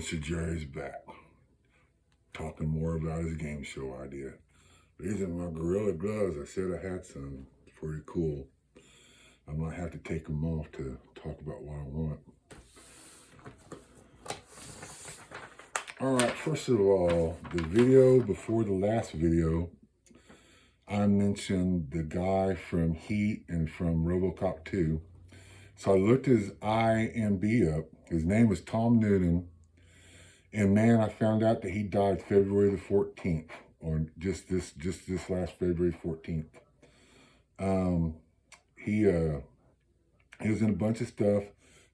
Mr. Jerry's back, talking more about his game show idea. These are my Gorilla gloves. I said I had some. It's pretty cool. I might have to take them off to talk about what I want. All right, first of all, the video before the last video, I mentioned the guy from Heat and from RoboCop 2. So I looked his IMDb up. His name was Tom Noonan. And man, I found out that he died February the 14th, or just this last February 14th. He was in a bunch of stuff.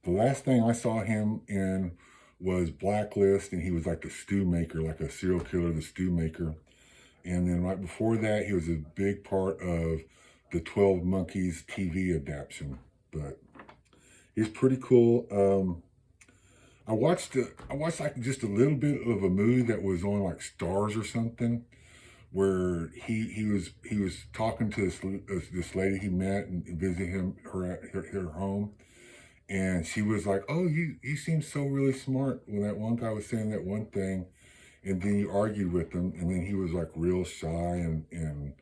The last thing I saw him in was Blacklist, and he was like the stew maker, like a serial killer, the stew maker. And then right before that, he was a big part of the 12 Monkeys TV adaptation. But he's pretty cool. I watched like just a little bit of a movie that was on like Stars or something, where he was talking to this lady he met and visited her at her home, and she was like, "Oh, you seem so really smart." When that one guy was saying that one thing, and then you argued with him, and then he was like real shy and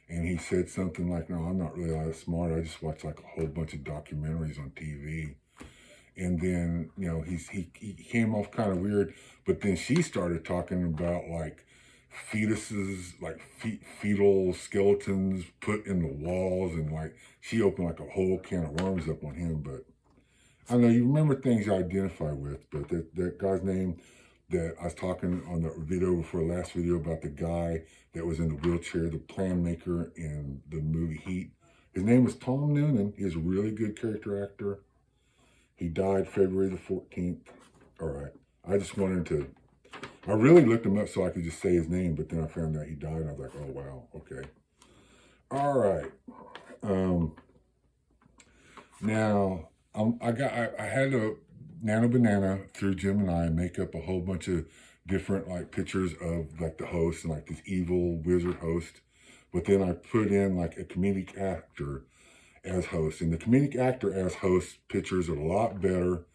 he said something like, "No, I'm not really that smart. I just watch like a whole bunch of documentaries on TV." And then, you know, he came off kind of weird, but then she started talking about like fetuses, like fetal skeletons put in the walls, and like she opened like a whole can of worms up on him. But I don't know, you remember things you identify with, but that guy's name that I was talking on the video before the last video about the guy that was in the wheelchair, the plan maker in the movie Heat. His name was Tom Noonan. He's a really good character actor. He died February the 14th. All right. I just wanted to, I really looked him up so I could just say his name, but then I found out he died. And I was like, oh, wow. Okay. All right. Now, I had a Nano Banana through Gemini make up a whole bunch of different like pictures of like the host and like this evil wizard host. But then I put in like a comedic actor as host, and the comedic actor as host pictures are a lot better,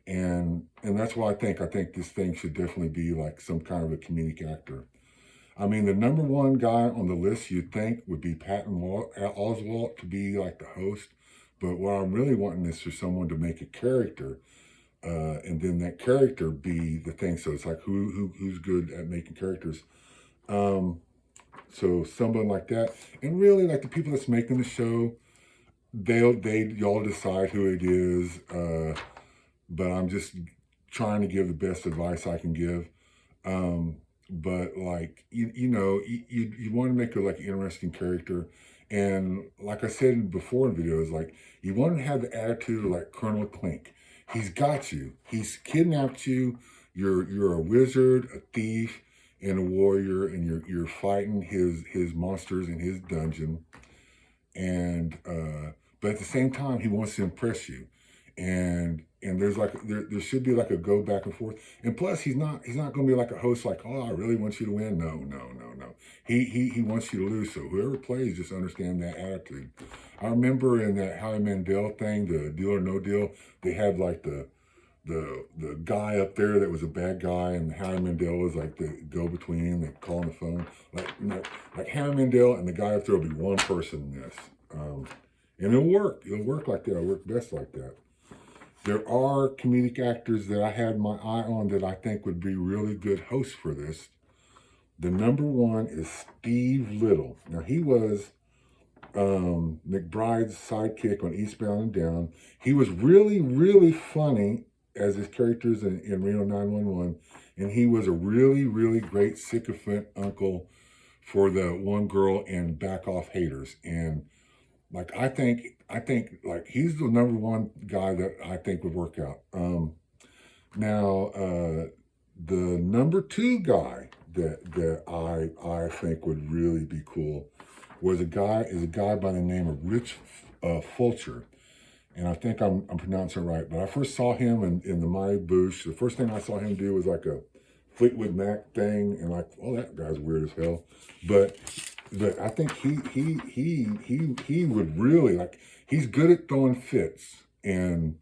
and that's why I think this thing should definitely be like some kind of a comedic actor. I mean, the number one guy on the list you'd think would be Patton Oswalt to be like the host, but what I'm really wanting is for someone to make a character, and then that character be the thing. So it's like who's good at making characters. So someone like that, and really like the people that's making the show, y'all decide who it is, but I'm just trying to give the best advice I can give. But like, you know, you want to make a like interesting character. And like I said before in videos, like you want to have the attitude of like Colonel Clink. He's got you. He's kidnapped you. You're a wizard, a thief, and a warrior, and you're fighting his monsters in his dungeon. And but at the same time, he wants to impress you, and there's like there should be like a go back and forth. And plus, he's not going to be like a host like, oh, I really want you to win. No. He wants you to lose. So whoever plays, just understand that attitude. I remember in that Howie Mandel thing, the Deal or No Deal, they had like the guy up there that was a bad guy, and Howie Mandel was like the go-between, they call on the phone. Like Howie Mandel and the guy up there will be one person in this. And it'll work. It'll work like that. It'll work best like that. There are comedic actors that I had my eye on that I think would be really good hosts for this. The number one is Steve Little. Now, he was McBride's sidekick on Eastbound and Down. He was really, really funny as his characters in Reno 911. And he was a really, really great sycophant uncle for the one girl in Back Off Haters. And like, I think like he's the number one guy that I think would work out. Now, the number two guy that I think would really be cool is a guy by the name of Rich Fulcher. And I think I'm pronouncing it right. But I first saw him in the Mighty Boosh. The first thing I saw him do was like a Fleetwood Mac thing, and like, oh, that guy's weird as hell. But I think he would really like. He's good at throwing fits, and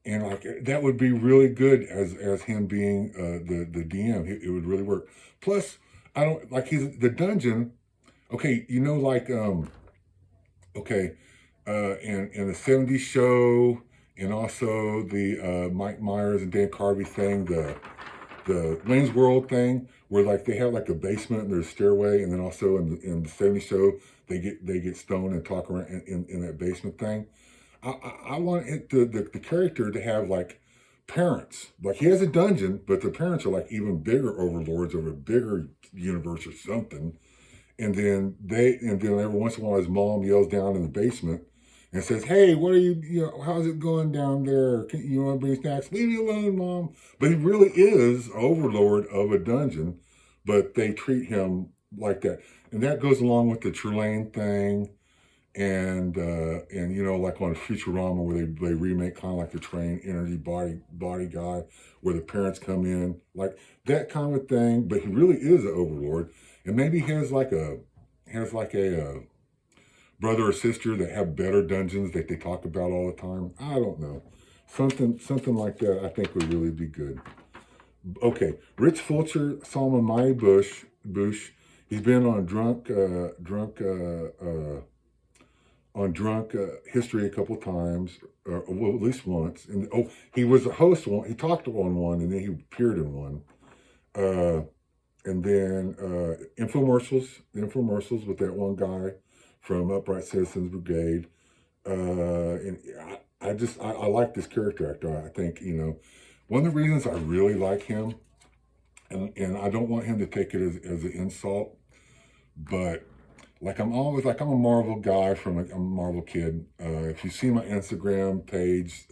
and like that would be really good as him being the DM. It would really work. Plus, I don't like he's the dungeon. Okay, you know, like okay, in the '70s show, and also the Mike Myers and Dan Carvey thing, the Wayne's World thing, where like they have like a basement and there's a stairway, and then also in the '70s show they get stoned and talk around in that basement thing. I want the character to have like parents. Like he has a dungeon, but the parents are like even bigger overlords of a bigger universe or something. And then every once in a while his mom yells down in the basement and says, "Hey, what are you know, how's it going down there? You want to bring snacks? Leave me alone, Mom." But he really is overlord of a dungeon, but they treat him like that. And that goes along with the Trelane thing and you know, like on Futurama where they remake kind of like the Train Energy body guy, where the parents come in, like that kind of thing. But he really is an overlord, and maybe he has like a brother or sister that have better dungeons that they talk about all the time. I don't know, something like that. I think would really be good. Okay, Rich Fulcher, Salma Mai Bush. He's been on Drunk History a couple times, well, at least once. And he was a host one. He talked on one, and then he appeared in one. And then infomercials with that one guy from Upright Citizens Brigade. And I like this character actor. I think, you know, one of the reasons I really like him, and I don't want him to take it as an insult, but like I'm a Marvel guy I'm a Marvel kid. If you see my Instagram page,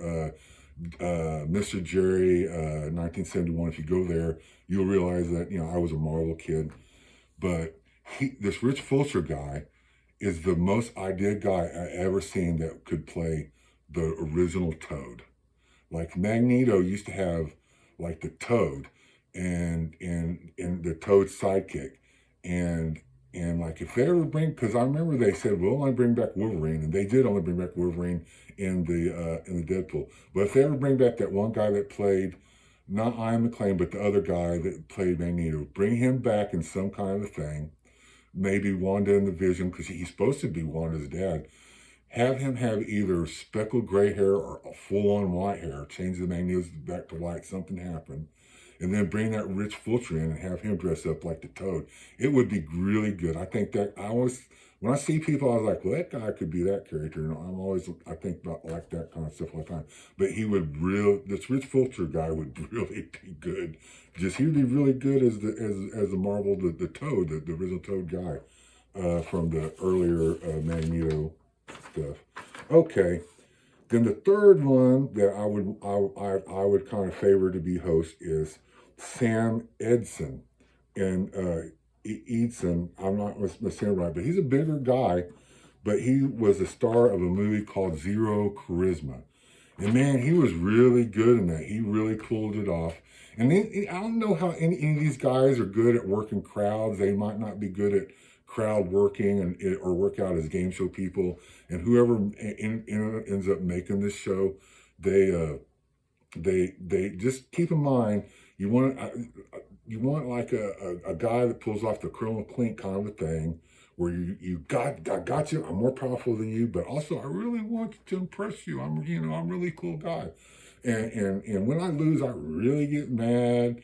Mr.Jerry, 1971, if you go there, you'll realize that, you know, I was a Marvel kid. But this Rich Fulcher guy is the most ideal guy I ever seen that could play the original Toad. Like Magneto used to have like the Toad and the Toad's sidekick. And like if they ever bring, because I remember they said we'll only bring back Wolverine, and they did only bring back Wolverine in the Deadpool. But if they ever bring back that one guy that played not Ian McClane, but the other guy that played Magneto, bring him back in some kind of a thing. Maybe Wanda in the Vision, because he's supposed to be Wanda's dad. Have him have either speckled gray hair or full-on white hair. Change the Magneto back to white. Something happened. And then bring that Rich Fulcher in and have him dress up like the Toad. It would be really good. I think that when I see people, I was like, well, that guy could be that character. And I think about like that kind of stuff all the time. But this Rich Fulcher guy would really be good. He would be really good as the Marvel, the Toad, the original Toad guy from the earlier Magneto stuff. Okay. Then the third one that I would kind of favor to be host is Sam Edson. And Edson, I'm not saying it right, but he's a bigger guy, but he was the star of a movie called Zero Charisma. And man, he was really good in that. He really pulled it off. And I don't know how any of these guys are good at working crowds. They might not be good at crowd working or work out as game show people. And whoever ends up making this show, they just keep in mind you want like a guy that pulls off the Criminal Clink kind of a thing, where I got you. I'm more powerful than you, but also I really want to impress you. I'm a really cool guy, and when I lose, I really get mad.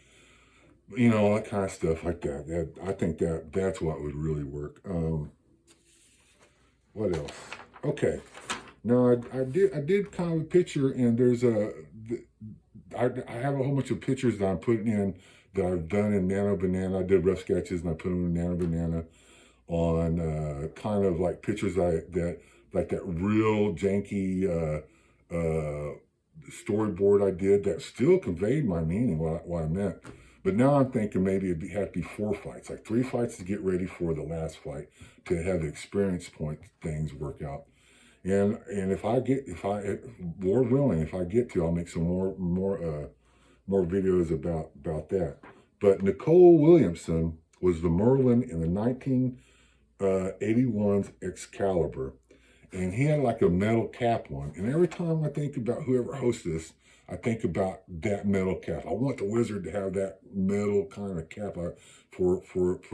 You know, all that kind of stuff like that. I think that's what would really work. What else? Okay. Now I did kind of a picture, and I have a whole bunch of pictures that I'm putting in that I've done in Nano Banana. I did rough sketches and I put them in Nano Banana on kind of like pictures that real janky storyboard I did that still conveyed my meaning, what I meant. But now I'm thinking maybe it'd have to be 4 fights, like 3 fights to get ready for the last fight, to have the experience point things work out. And Lord willing, if I get to, I'll make some more videos about that. But Nicole Williamson was the Merlin in the 1981's Excalibur, and he had like a metal cap on. And every time I think about whoever hosts this, I think about that metal cap. I want the wizard to have that metal kind of cap for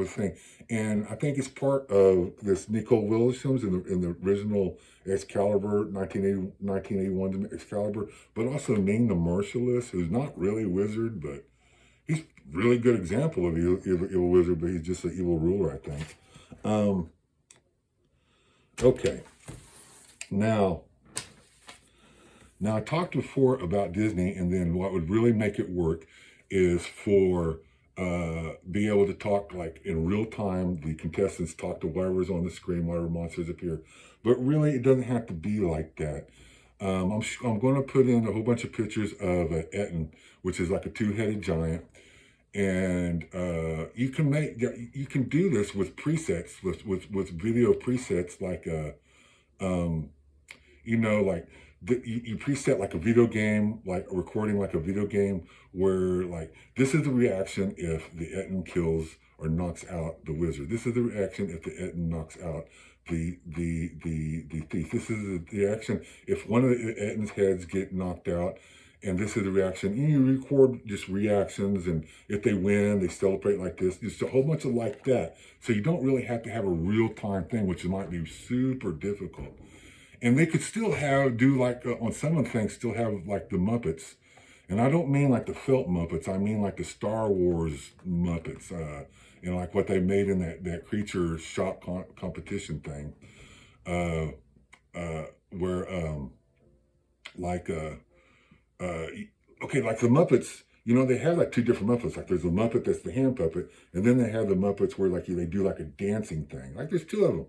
thing. And I think it's part of this Nicole Willis films in the original Excalibur, 1981 Excalibur, but also Ming the Merciless, who's not really a wizard, but he's a really good example of evil wizard, but he's just an evil ruler, I think. Okay. Now I talked before about Disney, and then what would really make it work is for be able to talk like in real time. The contestants talk to whatever's on the screen, whatever monsters appear. But really, it doesn't have to be like that. I'm going to put in a whole bunch of pictures of Etten, which is like a two-headed giant, and you can do this with presets, with video presets like like you preset like a video game, like a recording like a video game, where like this is the reaction if the Etten kills or knocks out the wizard. This is the reaction if the Etten knocks out the thief. This is the reaction if one of the Etten's heads get knocked out. And this is the reaction. And you record just reactions, and if they win, they celebrate like this. Just a whole bunch of like that. So you don't really have to have a real-time thing, which might be super difficult. And they could still do like, on some of the things, still have like the Muppets. And I don't mean like the felt Muppets. I mean like the Star Wars Muppets. Like what they made in that creature shop competition thing. Like the Muppets, they have like two different Muppets. Like there's a Muppet that's the hand puppet, and then they have the Muppets where like they do like a dancing thing. Like there's two of them.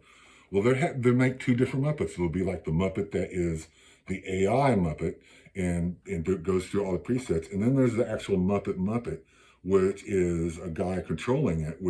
Well, they make two different Muppets. It'll be like the Muppet that is the AI Muppet, and it goes through all the presets. And then there's the actual Muppet, which is a guy controlling it,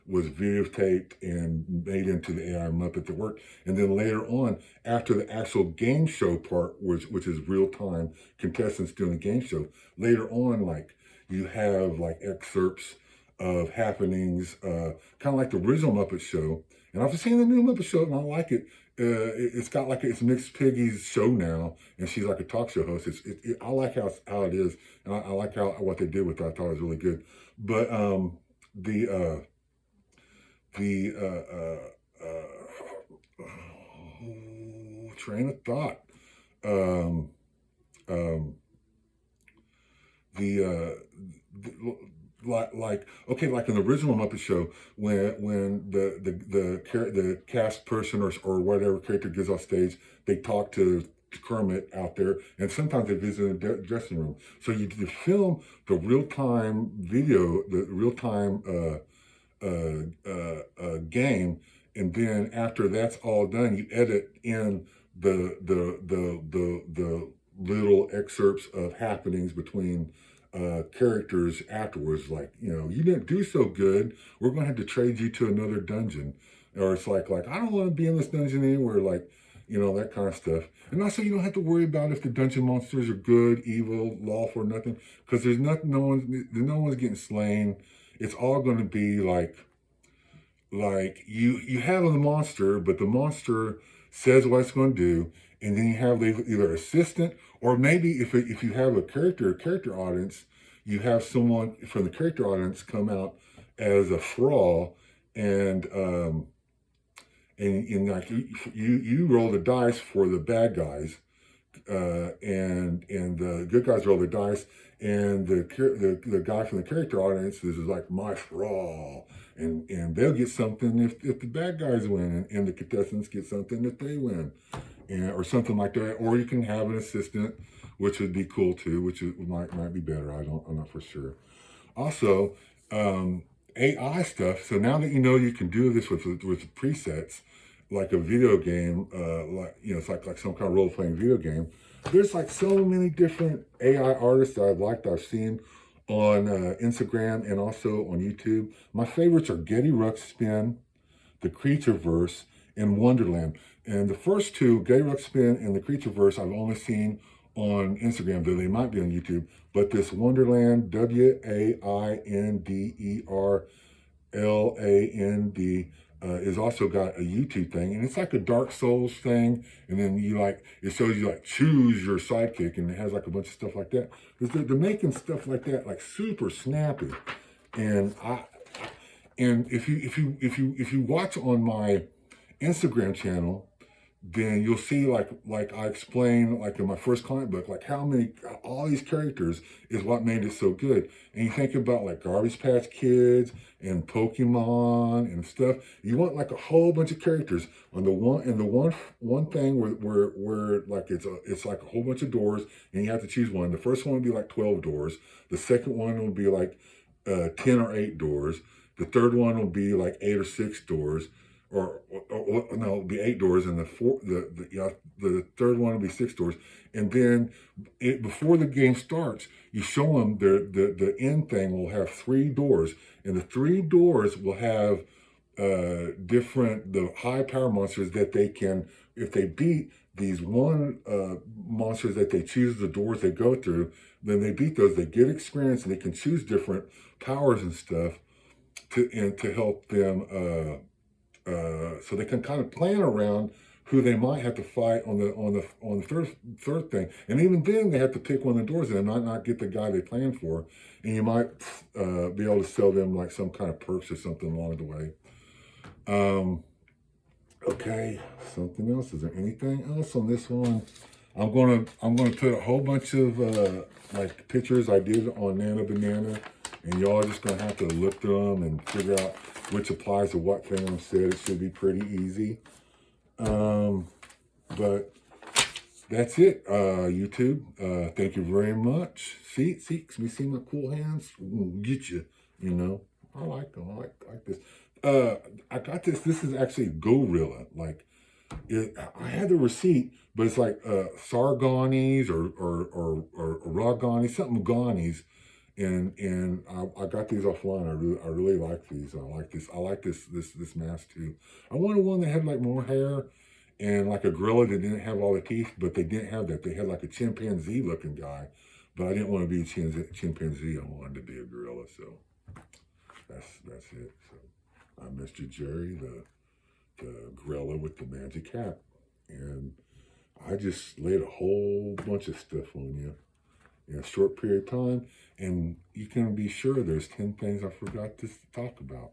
was videotaped and made into the AI Muppet that worked. And then later on, after the actual game show part, which is real time contestants doing the game show, later on, like you have like excerpts of happenings, kind of like the original Muppet Show. And I've seen the new Muppet Show, and I like it. It's got like it's Miss Piggy's show now, and she's like a talk show host. I like how it is, and I like what they did with it. I thought it was really good. But train of thought. Like in the original Muppet Show, when the cast person or whatever character gets off stage, they talk to Kermit out there, and sometimes they visit the dressing room. So you film the real time video, the real time game, and then after that's all done, you edit in the little excerpts of happenings between characters afterwards. Like, you didn't do so good, we're going to have to trade you to another dungeon. Or it's like I don't want to be in this dungeon anymore, like, that kind of stuff. And also, you don't have to worry about if the dungeon monsters are good, evil, lawful, or nothing, because there's nothing, no one's getting slain. It's all going to be like you have the monster, but the monster says what it's going to do, and then you have either assistant, or maybe if you have a character audience, you have someone from the character audience come out as a thrall, and like you roll the dice for the bad guys, and the good guys roll the dice, and the guy from the character audience, this is like my thrall, and they'll get something if the bad guys win, and the contestants get something if they win, or something like that. Or you can have an assistant, which would be cool too, might be better. I'm not for sure. Also, AI stuff. So now that you can do this with presets, like a video game, it's like some kind of role-playing video game. There's like so many different AI artists that I've seen on Instagram and also on YouTube. My favorites are Getty Ruxpin, The Creatureverse, and Wonderland. And the first two, Getty Ruxpin and The Creatureverse, I've only seen on Instagram, though they might be on YouTube. But this Wonderland, WAINDERLAND, is also got a YouTube thing, and it's like a Dark Souls thing. And then it shows you like choose your sidekick, and it has like a bunch of stuff like that. They're making stuff like that like super snappy, and if you watch on my Instagram channel, then you'll see like I explain like in my first comic book, like how many all these characters is what made it so good. And you think about like Garbage Patch Kids and Pokemon and stuff. You want like a whole bunch of characters on the one thing where like it's like a whole bunch of doors and you have to choose one. The first one would be like 12 doors. The second one would be like 10 or 8 doors. The third one will be like 8 or 6 doors. Or no, it'll be 8 doors, and the third one will be 6 doors. And then before the game starts, you show them the end thing will have 3 doors, and the 3 doors will have the high power monsters that they can, if they beat these monsters that they choose the doors they go through, then they beat those. They get experience, and they can choose different powers and stuff to help them. So they can kind of plan around who they might have to fight on the third thing, and even then they have to pick one of the doors, and they might not get the guy they planned for, and you might be able to sell them like some kind of perks or something along the way. Okay, something else. Is there anything else on this one? I'm gonna put a whole bunch of like pictures I did on Nana Banana, and y'all are just gonna have to look through them and figure out which applies to what thing I said. It should be pretty easy. But that's it, YouTube. Thank you very much. See, we see my cool hands? Get you, you know. I like them. I like this. I got this. This is actually Gorilla. Like, I had the receipt, but it's like Sarganies or Raganis, something Ganies. And I got these offline. I really like these. I like this mask too. I wanted one that had like more hair and like a gorilla that didn't have all the teeth, but they didn't have that. They had like a chimpanzee looking guy, but I didn't want to be a chimpanzee. I wanted to be a gorilla. So that's it. So I'm Mr. Jerry, the gorilla with the magic hat, and I just laid a whole bunch of stuff on you in a short period of time, and you can be sure there's 10 things I forgot to talk about.